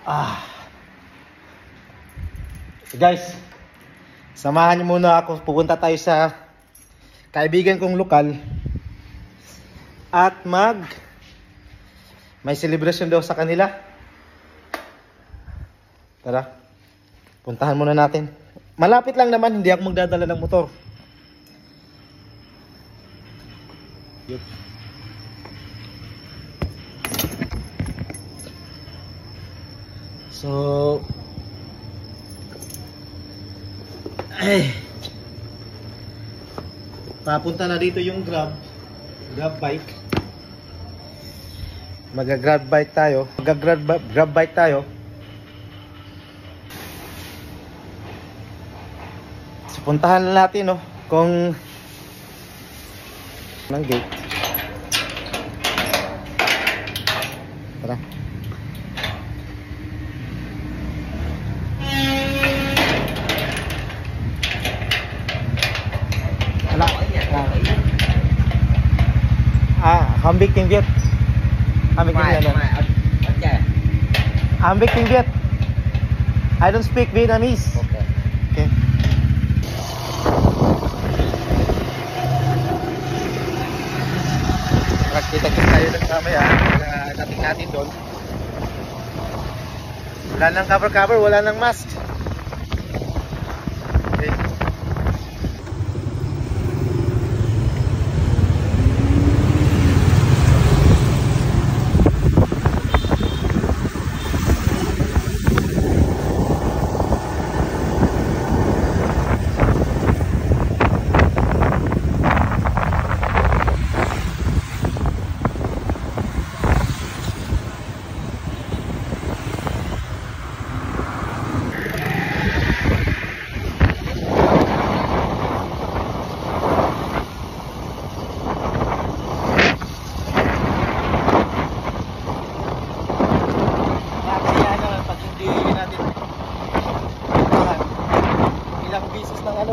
Ah. So guys, samahan niyo muna ako. Pupunta tayo sa kaibigan kong lokal at may celebration daw sa kanila. Tara, puntahan muna natin. Malapit lang naman, hindi ako magdadala ng motor. Yup. So, papunta na dito yung grab bike. Grab bike tayo. So, puntahan na natin kung ng gate. Tara. Không biết tiếng Việt. Không biết tiếng Việt. I don't speak Vietnamese. Okay. Kita-kita tayo ng kamaya. Dating natin doon. Wala nang cover, wala nang mask. Okay.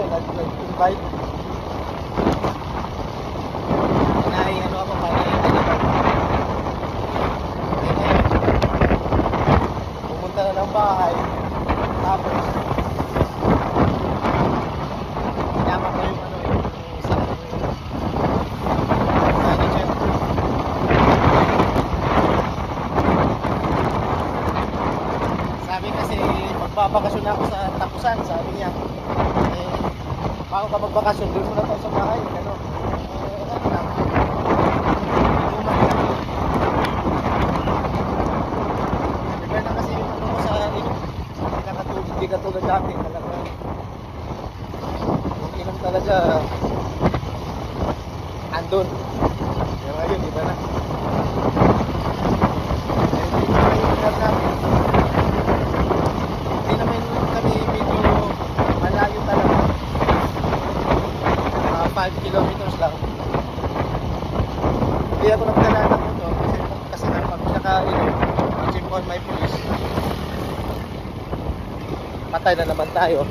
Nag-invite. Pumunta na ng bahay. Tapos sinama ko yung isang manager. Sabi kasi magbabakasyon na ako sa Takusan, sabi niya. Bago ka magbakasyon, doon muna tayo sa bahay. Iba na kasi yung mo sa hindi katulad dati. Yung inom talaga andun. Pero ngayon, iba na. Hindi naman kami medyo malayo talaga. 5 kilometers lang. Hindi ako nagdala ng motor kasi pag naka-checkpoint may police, patay na naman tayo.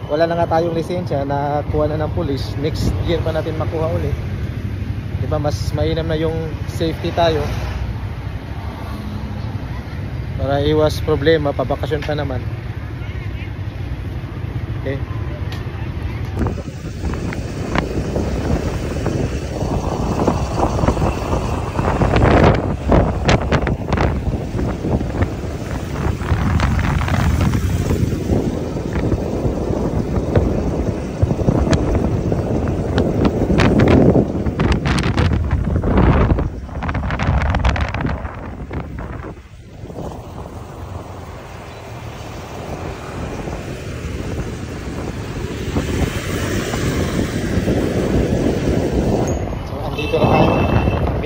Wala na nga tayong lisensya, nakuha na ng police. Next year pa natin makuha ulit. Diba mas mainam na yung safety tayo para iwas problema, pabakasyon pa naman. Okay.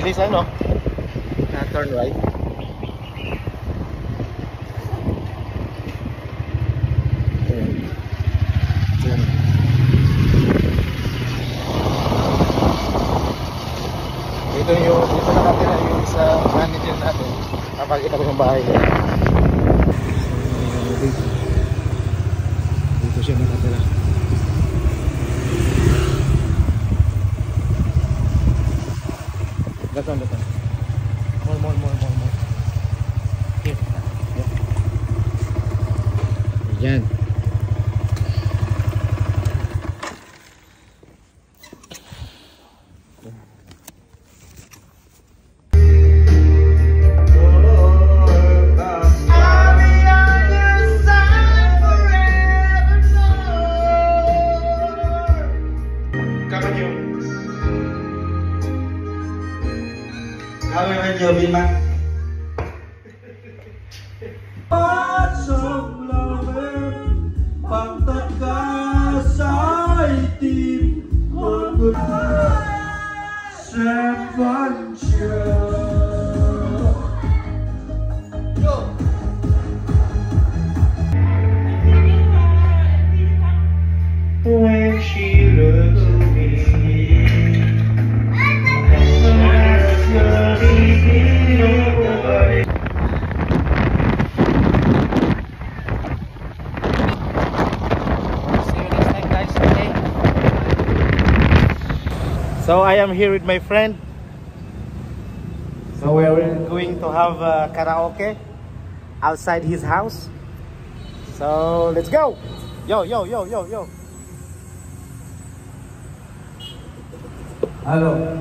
Bilis na turn right. Dito nakatira yung isa manager natin. Napakita ko ng bahay niya. Dito siya nakatira. Datang. More. Here. Ayan. Trong lòng em bằng tất cả trái tim một người sẽ vẫn chờ. When she looks at me, so I am here with my friend. So we are going to have karaoke outside his house. So let's go. Yo, yo, yo, yo, yo. Hello.